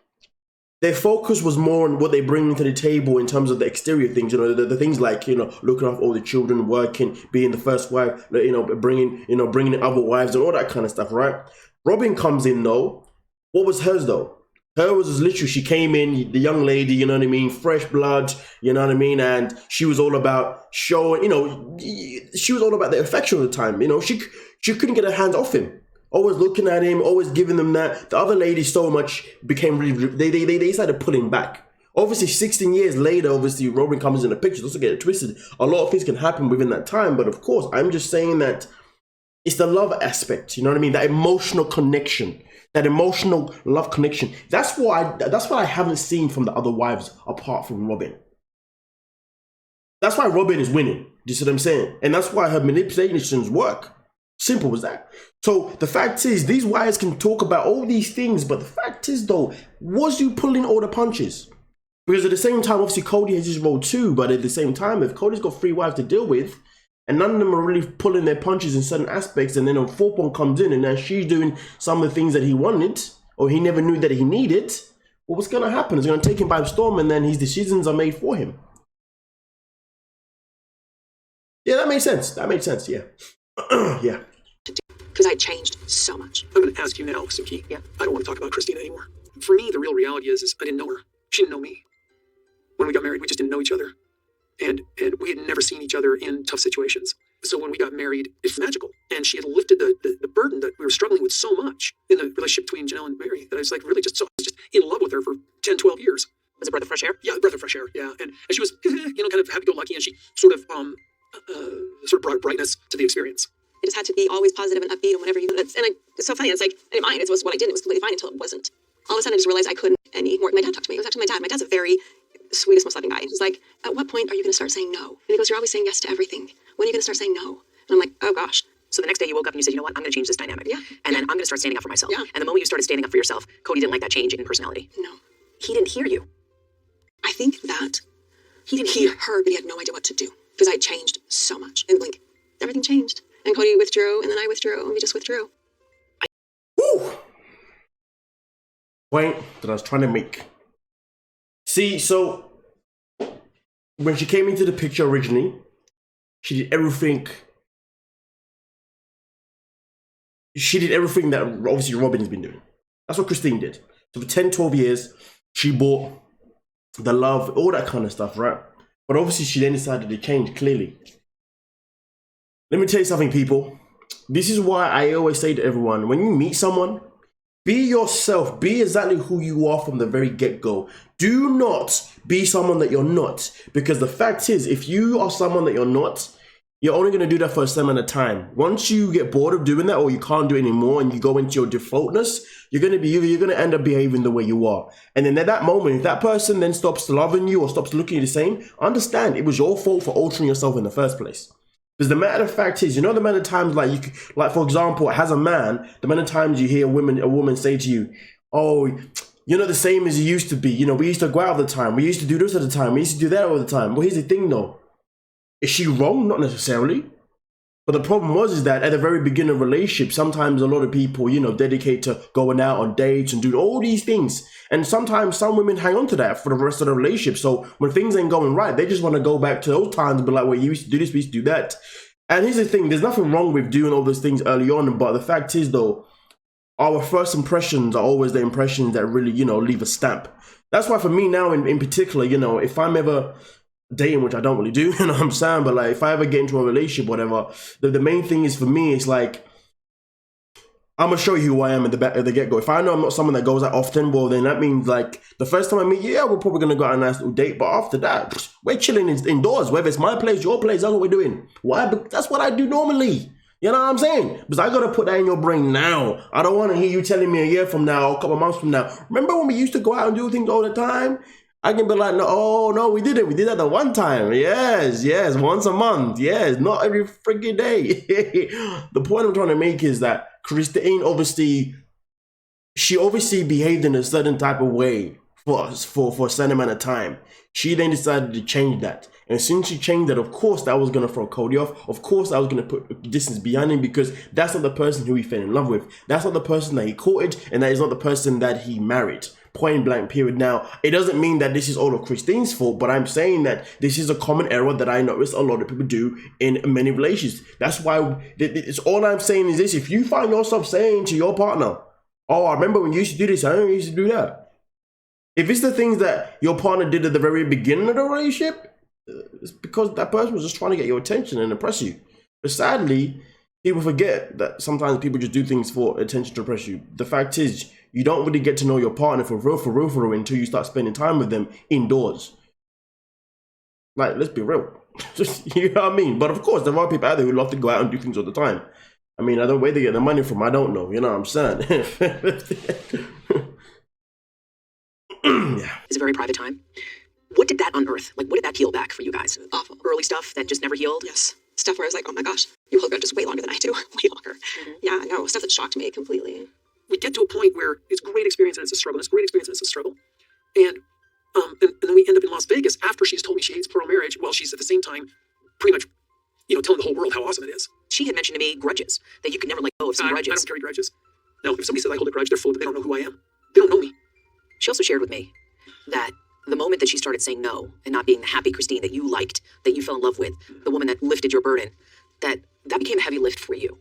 S1: their focus was more on what they bring to the table in terms of the exterior things, the things like, looking after all the children, working, being the first wife, bringing in other wives and all that kind of stuff, right? Robyn comes in though. What was hers though? Her was literally, she came in, the young lady, fresh blood, and she was all about showing, she was all about the affection of the time, she couldn't get her hands off him. Always looking at him, always giving them that. The other lady so much became really, they started pulling back. Obviously, 16 years later, obviously, Robyn comes in the picture, doesn't get it twisted. A lot of things can happen within that time, but of course, I'm just saying that it's the love aspect, that emotional connection. That emotional love connection. That's what I haven't seen from the other wives apart from Robyn. That's why Robyn is winning. Do you see what I'm saying? And that's why her manipulations work. Simple as that. So the fact is, these wives can talk about all these things, but the fact is though, was you pulling all the punches? Because at the same time, obviously KODY has his role too, but at the same time, if KODY's got three wives to deal with, and none of them are really pulling their punches in certain aspects, and then a fourth one comes in and now she's doing some of the things that he wanted, or he never knew that he needed, well, what's going to happen? It's going to take him by storm, and then his decisions are made for him. Yeah, that made sense. Yeah. Yeah.
S2: Because I changed so much.
S3: I'm going to ask you now, Suki.
S4: Yeah.
S3: I don't want to talk about Christina anymore. For me, the real reality is I didn't know her. She didn't know me. When we got married, we just didn't know each other. And we had never seen each other in tough situations. So when we got married, it's magical. And she had lifted the burden that we were struggling with so much in the relationship between Janelle and Mary that I was like really just in love with her for 10, 12 years.
S4: Was it breath of fresh air?
S3: Yeah, breath of fresh air. Yeah, and she was kind of happy-go-lucky, and she sort of brought brightness to the experience.
S5: It just had to be always positive and upbeat and whatever you. It's so funny. It's like in mine, it was what I did. And it was completely fine until it wasn't. All of a sudden, I just realized I couldn't anymore. My dad talked to me. It was actually my dad. My dad's a very sweetest, most loving guy. He's like, "At what point are you going to start saying no?" And he goes, "You're always saying yes to everything. When are you going to start saying no?" And I'm like, "Oh gosh."
S4: So the next day you woke up and you said, you know what, I'm going to change this dynamic.
S5: Yeah.
S4: And then I'm going to start standing up for myself.
S5: Yeah.
S4: And the moment you started standing up for yourself, Kody didn't like that change in personality.
S5: No.
S4: He didn't hear you.
S5: I think that he heard, but he had no idea what to do because I changed so much. And like everything changed. And Kody withdrew, and then I withdrew, and we just withdrew.
S1: Woo! Point that I was trying to make. See, so when she came into the picture originally, she did everything. She did everything that obviously Robyn has been doing. That's what Christine did. So for 10, 12 years, she bought the love, all that kind of stuff, right? But obviously she then decided to change, clearly. Let me tell you something, people. This is why I always say to everyone, when you meet someone, be yourself. Be exactly who you are from the very get-go. Do not be someone that you're not. Because the fact is, if you are someone that you're not, you're only going to do that for a certain amount of time. Once you get bored of doing that, or you can't do it anymore, and you go into your defaultness, you're going to end up behaving the way you are. And then at that moment, if that person then stops loving you or stops looking the same, understand it was your fault for altering yourself in the first place. Because the matter of fact is, you know the amount of times, like for example, as a man, the amount of times you hear a woman say to you, "Oh, you're not the same as you used to be. You know, we used to go out all the time. We used to do this all the time. We used to do that all the time." Well, here's the thing though. Is she wrong? Not necessarily. But the problem is that at the very beginning of a relationship, sometimes a lot of people, dedicate to going out on dates and doing all these things. And sometimes some women hang on to that for the rest of the relationship. So when things ain't going right, they just want to go back to those times and be like, well, you used to do this, we used to do that. And here's the thing, there's nothing wrong with doing all those things early on. But the fact is though, our first impressions are always the impressions that really, leave a stamp. That's why for me now in particular, if I'm ever dating, which I don't really do, you know what I'm saying? But like, if I ever get into a relationship, whatever, the main thing is for me, it's like, I'm gonna show you who I am at the get-go. If I know I'm not someone that goes out often, well, then that means like the first time I meet you, yeah, we're probably gonna go on a nice little date. But after that, we're chilling indoors, whether it's my place, your place, that's what we're doing. Why? But that's what I do normally. You know what I'm saying? Because I gotta put that in your brain now. I don't want to hear you telling me a year from now, or a couple of months from now. Remember when we used to go out and do things all the time? I can be like, no, we didn't. We did that the one time. Yes, once a month. Yes, not every freaking day. The point I'm trying to make is that Christine she obviously behaved in a certain type of way for a certain amount of time. She then decided to change that. And since she changed that, of course, that was going to throw Kody off. Of course, I was going to put distance behind him because that's not the person who he fell in love with. That's not the person that he courted, and that is not the person that he married. Point blank period. Now, it doesn't mean that this is all of Christine's fault, but I'm saying that this is a common error that I notice a lot of people do in many relations. That's why it's all I'm saying is this: if you find yourself saying to your partner, "Oh, I remember when you used to do this, I don't used to do that." If it's the things that your partner did at the very beginning of the relationship, it's because that person was just trying to get your attention and impress you. But sadly, people forget that sometimes people just do things for attention to impress you. The fact is, you don't really get to know your partner for real until you start spending time with them indoors. Like, let's be real. You know what I mean? But of course, there are people out there who love to go out and do things all the time. I mean, I don't know where they get the money from. I don't know. You know what I'm saying? Yeah.
S4: It's a very private time. What did that unearth? Like, what did that peel back for you guys?
S5: Awful.
S4: Early stuff that just never healed?
S5: Yes. Stuff where I was like, oh my gosh, you hold grudges way longer than I do. Way longer. Mm-hmm. Yeah, no, stuff that shocked me completely.
S3: We get to a point where it's great experience and it's a struggle. It's great experience and it's a struggle. And then we end up in Las Vegas after she's told me she hates plural marriage, while she's at the same time pretty much, telling the whole world how awesome it is.
S4: She had mentioned to me grudges, that you could never let go of some grudges.
S3: I don't carry grudges. No, if somebody says I hold a grudge, they're full of it. They don't know who I am. They don't know me.
S4: She also shared with me that the moment that she started saying no and not being the happy Christine that you liked, that you fell in love with, the woman that lifted your burden, that became a heavy lift for you.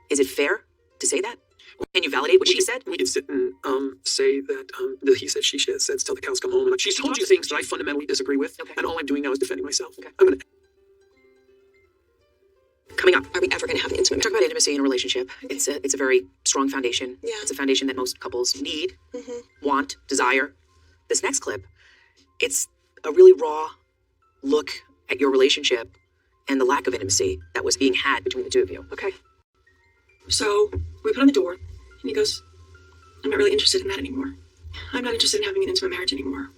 S4: Is it fair to say that? Can you validate what she said?
S3: We can sit and say that the he said, she said till the cows come home. And like, she's told you things that I fundamentally disagree with, and all I'm doing now is defending myself. I'm gonna.
S4: Coming up,
S2: Are we ever going to have an intimate
S4: talk about intimacy in a relationship. It's a very strong foundation.
S2: Yeah.
S4: It's a foundation that most couples need,
S2: Mm-hmm.
S4: want, desire. This next clip, it's a really raw look at your relationship and the lack of intimacy that was being had between the two of you.
S5: Okay. So we put on the door, and he goes, I'm not really interested in that anymore. I'm not interested in having an intimate marriage anymore.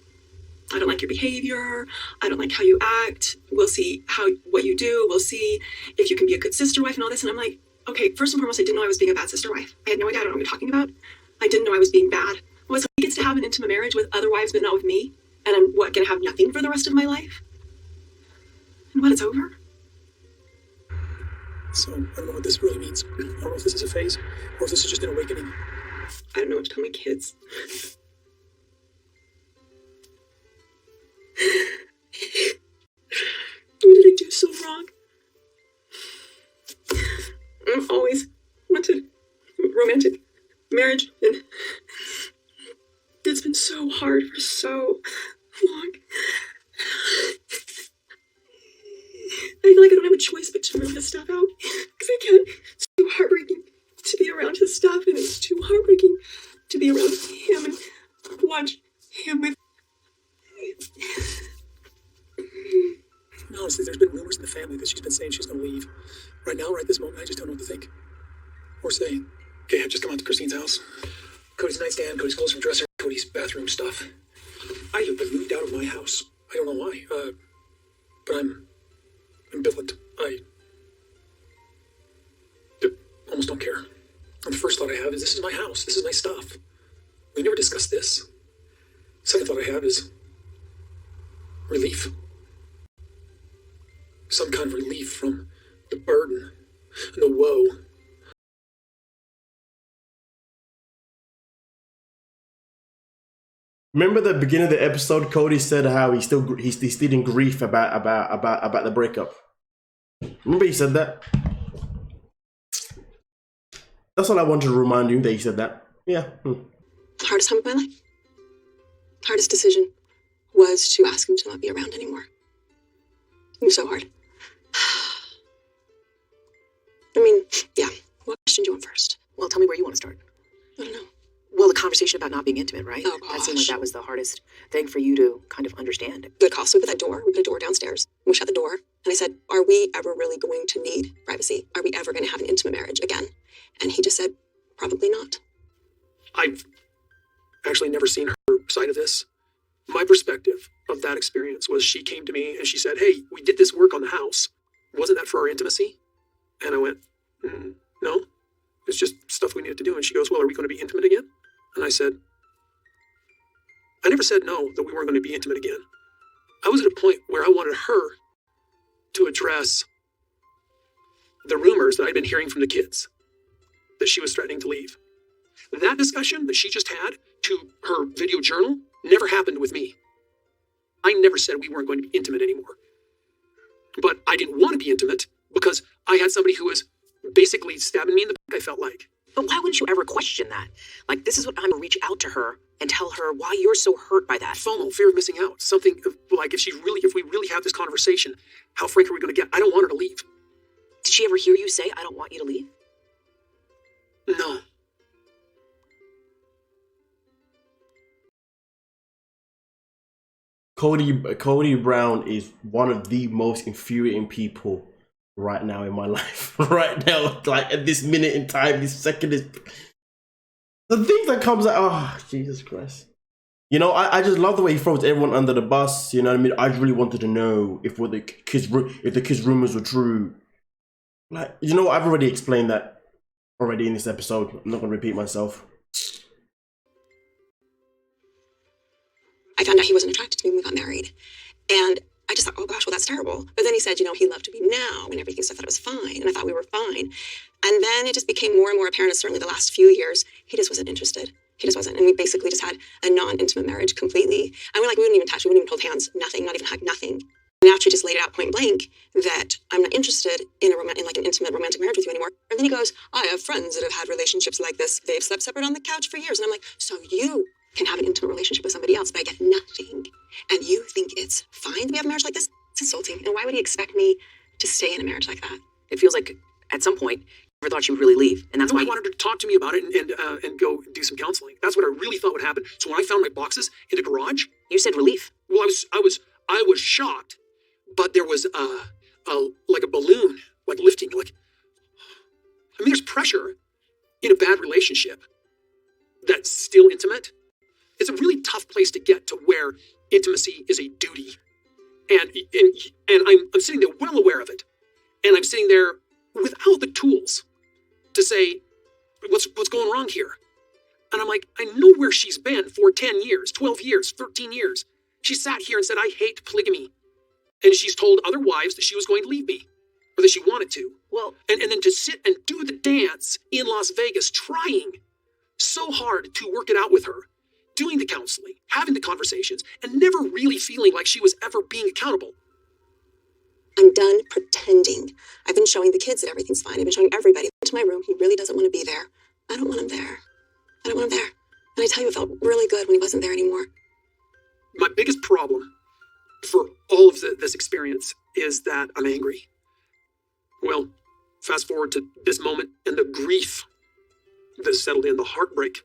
S5: I don't like your behavior. I don't like how you act. We'll see what you do. We'll see if you can be a good sister wife and all this. And I'm like, okay, first and foremost, I didn't know I was being a bad sister wife. I had no idea. I don't know what you're talking about. I didn't know I was being bad. So he gets to have an intimate marriage with other wives, but not with me. And I'm going to have nothing for the rest of my life? And when it's over?
S3: So I don't know what this really means. I don't know if this is a phase or if this is just an awakening.
S5: I don't know what to tell my kids. What did I do so wrong? I've always wanted romantic marriage, and it's been so hard for so long. I feel like I don't have a choice but to move this stuff out, because I can't. It's too heartbreaking to be around his stuff, and it's too heartbreaking to be around him and watch him with.
S3: Honestly, there's been rumors in the family that she's been saying she's going to leave. Right now, right this moment, I just don't know what to think. Or say. Okay, I've just come out to Christine's house. Cody's nightstand, Cody's clothes from dresser, Cody's bathroom stuff. I have been moved out of my house. I don't know why, but I'm ambivalent. I almost don't care. And the first thought I have is, this is my house. This is my stuff. We never discussed this. Second thought I have is relief. Some kind of relief from the burden and the woe.
S1: Remember the beginning of the episode, Kody said how he's still in grief about the breakup. Remember he said that? That's all I wanted to remind you, that he said that. Yeah.
S2: The hardest time of my life. Hardest decision was to ask him to not be around anymore. It was so hard. I mean, yeah. What question do you want first?
S4: Well, tell me where you want to start.
S2: I don't know.
S4: Well, the conversation about not being intimate, right?
S2: Oh,
S4: That seemed like
S2: gosh.
S4: that was the hardest thing for you to kind of understand.
S2: Good call. So we put that door. We put a door downstairs. We shut the door. And I said, are we ever really going to need privacy? Are we ever going to have an intimate marriage again? And he just said, probably not.
S3: I've actually never seen her side of this. My perspective of that experience was, she came to me and she said, hey, we did this work on the house. Wasn't that for our intimacy? And I went, no, it's just stuff we needed to do. And she goes, well, are we going to be intimate again? And I said, I never said no, that we weren't going to be intimate again. I was at a point where I wanted her to address the rumors that I'd been hearing from the kids, that she was threatening to leave. That discussion that she just had to her video journal never happened with me. I never said we weren't going to be intimate anymore. But I didn't want to be intimate because I had somebody who was basically stabbing me in the back, I felt like.
S4: But why wouldn't you ever question that? Like, this is what I'm going to reach out to her and tell her why you're so hurt by that.
S3: FOMO, fear of missing out. Something like, if we really have this conversation, how frank are we going to get? I don't want her to leave.
S4: Did she ever hear you say, I don't want you to leave?
S3: No.
S1: Kody Brown is one of the most infuriating people right now in my life. Right now, like at this minute in time, this second is the things that comes out. Oh, Jesus Christ! You know, I just love the way he throws everyone under the bus. You know what I mean? I really wanted to know if the kids' rumors were true. Like, you know, I've already explained that already in this episode. I'm not gonna repeat myself.
S2: I found out he wasn't attracted to me when we got married. And I just thought, oh gosh, well, that's terrible. But then he said, you know, he loved me now and everything, so I thought it was fine. And I thought we were fine. And then it just became more and more apparent, certainly the last few years, he just wasn't interested. He just wasn't. And we basically just had a non-intimate marriage completely. And we're like, we wouldn't even touch, we wouldn't even hold hands, nothing, not even hug, nothing. naturally just laid it out point blank that I'm not interested in like an intimate romantic marriage with you anymore. And then he goes, I have friends that have had relationships like this. They've slept separate on the couch for years. And I'm like, so you can have an intimate relationship with somebody else, but I get nothing. And you think it's fine to have a marriage like this? It's insulting. And why would he expect me to stay in a marriage like that?
S4: It feels like at some point, you never thought she would really leave. And that's
S3: No,
S4: why
S3: I wanted her to talk to me about it and go do some counseling. That's what I really thought would happen. So when I found my boxes in the garage,
S4: you said relief.
S3: well, I was shocked, but there was like a balloon, like lifting, like, I mean, there's pressure in a bad relationship that's still intimate. It's a really tough place to get to where intimacy is a duty. And I'm sitting there well aware of it. And I'm sitting there without the tools to say, what's going wrong here? And I'm like, I know where she's been for 10 years, 12 years, 13 years. She sat here and said, I hate polygamy. And she's told other wives that she was going to leave me, or that she wanted to.
S4: Well,
S3: and then to sit and do the dance in Las Vegas, trying so hard to work it out with her, doing the counseling, having the conversations, and never really feeling like she was ever being accountable.
S2: I'm done pretending. I've been showing the kids that everything's fine. I've been showing everybody into my room. He really doesn't want to be there. I don't want him there. I don't want him there. And I tell you, it felt really good when he wasn't there anymore.
S3: My biggest problem for all of this experience is that I'm angry. Well, fast forward to this moment and the grief that settled in, the heartbreak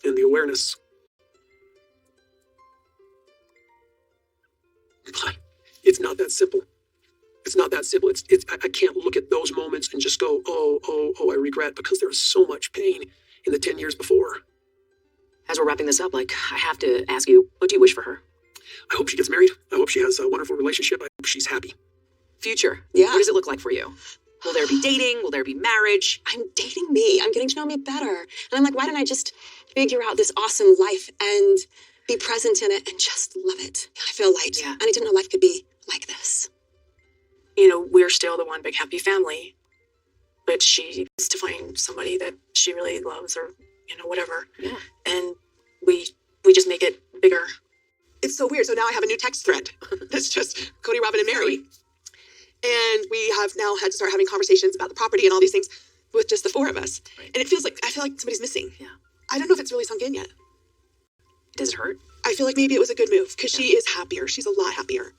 S3: and the awareness. It's not that simple. It's not that simple. I can't look at those moments and just go, oh, I regret, because there's so much pain in the 10 years before.
S4: As we're wrapping this up, like, I have to ask you, what do you wish for her?
S3: I hope she gets married. I hope she has a wonderful relationship. I hope she's happy.
S4: Future.
S2: Yeah.
S4: What does it look like for you? Will there be dating? Will there be marriage?
S2: I'm dating me. I'm getting to know me better. And I'm like, why don't I just figure out this awesome life and be present in it and just love it? I feel light.
S4: Yeah.
S2: And I didn't know life could be like this.
S5: You know, we're still the one big happy family, but she needs to find somebody that she really loves, or, you know, whatever.
S4: Yeah.
S5: And we just make it bigger. It's so weird. So now I have a new text thread that's just KODY, Robyn, and Meri. And we have now had to start having conversations about the property and all these things with just the four of us.
S4: Right.
S5: And it feels like, I feel like somebody's missing.
S4: Yeah.
S5: I don't know if it's really sunk in yet.
S4: Does it hurt?
S5: I feel like maybe it was a good move because she is happier. She's a lot happier.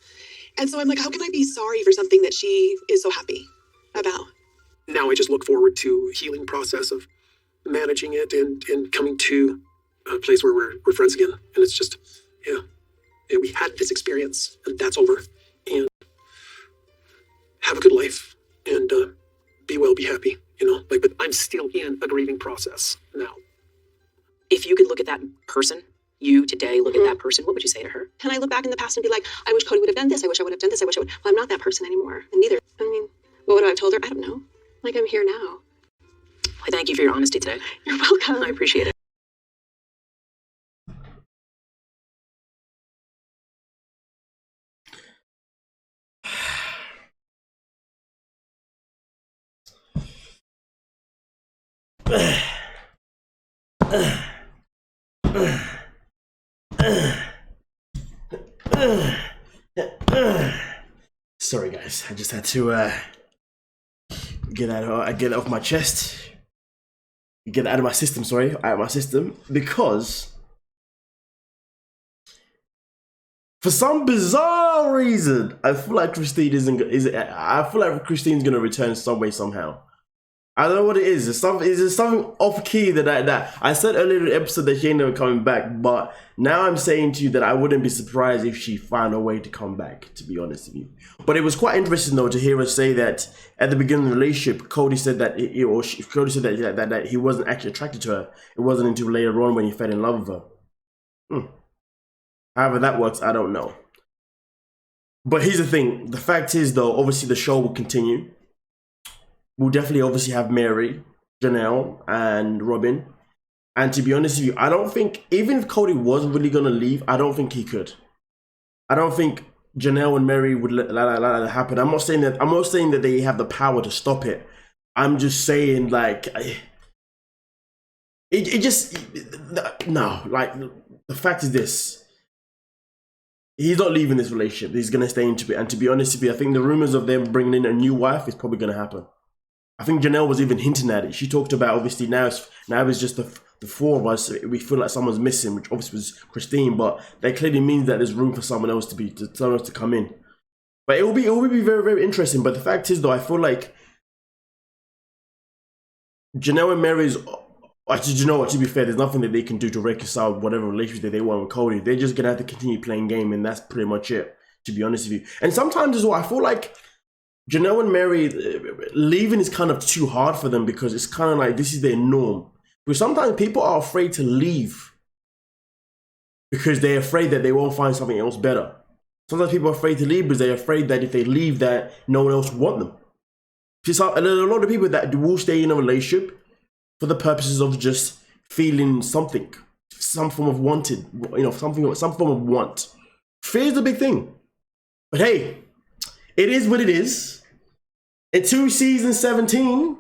S5: And so I'm like, how can I be sorry for something that she is so happy about?
S3: Now I just look forward to healing process of managing it and coming to a place where we're friends again. And it's just, yeah, we had this experience and that's over. And have a good life and be well, be happy, you know, like, but I'm still in a grieving process now.
S4: If you could look at that person, you today look at that person, what would you say to her?
S2: Can I look back in the past and be like, I wish KODY would have done this. I wish I would have done this. I wish I would. Well, I'm not that person anymore. And neither. I mean, what would I have told her? I don't know. Like, I'm here now.
S4: I thank you for your honesty today.
S2: You're welcome.
S4: I appreciate it.
S1: Sorry guys, I just had to get it off my chest, get it out of my system. Sorry, out of my system, because for some bizarre reason I feel like Christine I feel like Christine's gonna return some way somehow. I don't know what it is. It's something off key that I said earlier in the episode that she ain't never coming back, but now I'm saying to you that I wouldn't be surprised if she found a way to come back, to be honest with you. But it was quite interesting though to hear her say that at the beginning of the relationship, KODY said that KODY said that he wasn't actually attracted to her. It wasn't until later on when he fell in love with her. However that works, I don't know. But here's the thing. The fact is though, obviously the show will continue. We'll definitely obviously have Meri, Janelle, and Robyn. And to be honest with you, I don't think, even if KODY was really going to leave, I don't think he could. I don't think Janelle and Meri would let that happen. I'm not saying that they have the power to stop it. I'm just saying, like, no, like, the fact is this. he's not leaving this relationship. He's going to stay into it. And to be honest with you, I think the rumors of them bringing in a new wife is probably going to happen. I think Janelle was even hinting at it. She talked about, obviously, now it's just the four of us. We feel like someone's missing, which obviously was Christine, but that clearly means that there's room for someone else to come in. But it will be very, very interesting. But the fact is, though, I feel like Janelle and Meri's, actually, you know what, to be fair, there's nothing that they can do to reconcile whatever relationship that they want with Kody. They're just going to have to continue playing game, and that's pretty much it, to be honest with you. And sometimes as well, I feel like Janelle and Meri, leaving is kind of too hard for them because it's kind of like this is their norm. Because sometimes people are afraid to leave because they're afraid that they won't find something else better. Sometimes people are afraid to leave because they're afraid that if they leave that no one else will want them. There's a lot of people that will stay in a relationship for the purposes of just feeling something, some form of wanted, some form of want. Fear is a big thing. But hey, it is what it is. In 2 seasons 17,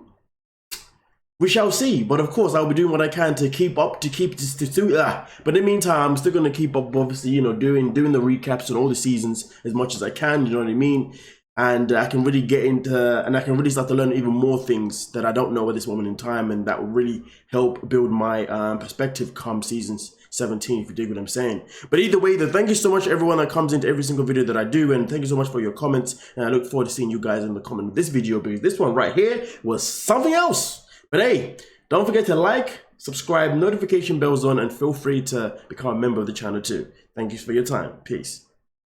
S1: we shall see. But of course, I'll be doing what I can to keep up, But in the meantime, I'm still going to keep up, obviously, doing the recaps on all the seasons as much as I can, you know what I mean? And I can really get into, and I can really start to learn even more things that I don't know at this moment in time, and that will really help build my perspective come seasons 17, if you dig what I'm saying. But either way, thank you so much everyone that comes into every single video that I do, and thank you so much for your comments, and I look forward to seeing you guys in the comment of this video, because this one right here was something else. But hey, don't forget to like, subscribe, notification bells on, and feel free to become a member of the channel too. Thank you for your time. Peace.